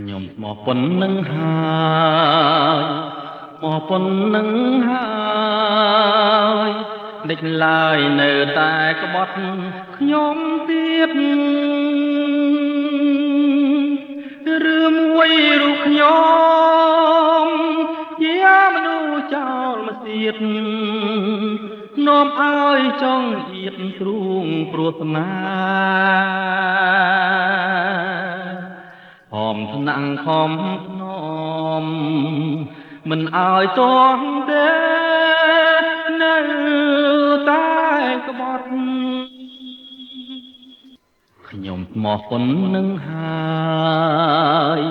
ខ្ញុំមកប៉ុណ្្នឹងហើយមកប៉ុណ្្នឹងហើយដេចឡើយនៅតែក្បត់ខ្ញុំទៀតរឿងមួយរូបខ្ញុំជាមនុស្សចោលមកទៀតនាំឲ្យចង់អៀតទ្រូងព្រោះស្នាហមថ្នាំងខំភ្នំមិនឲ្យទន់ទេនៅតែក្បត់ខ្ញុំមកប៉ុណ្្នឹងហើយ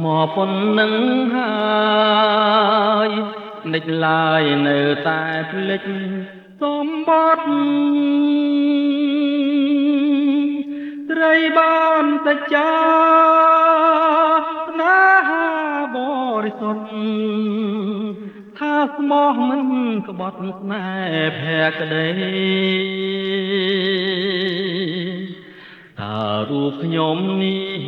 មកប៉ុណ្្នឹងហើយនិចឡើយនៅតែភ្លេចសម្បត្តិត្រីបានតែចាស្នេហាបរិសុទ្ធថាស្មោះមិនក្បត់ស្នេហ៍ភក្តីថារូបខ្ញុំនេះ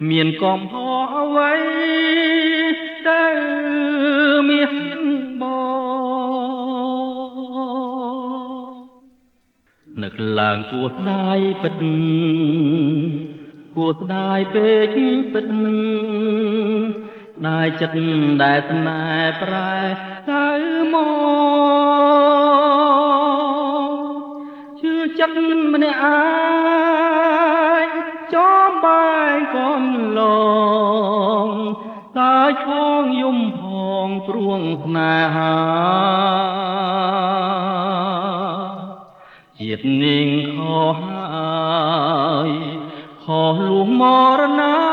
មានកំហុសអ្វីដែលមាននឹកឡើងគួរស្ដាយពិតគួរស្ដាយពេកពិតដាយចិត្តដែលស្នេហ៍ប្រែទៅមកជឿចិត្តម្នាក់ឯងចំបែកកូនឡងតែផងយំផងព្រួងស្នេហាជាតិនាងខុសហើយខុសលួងមរណា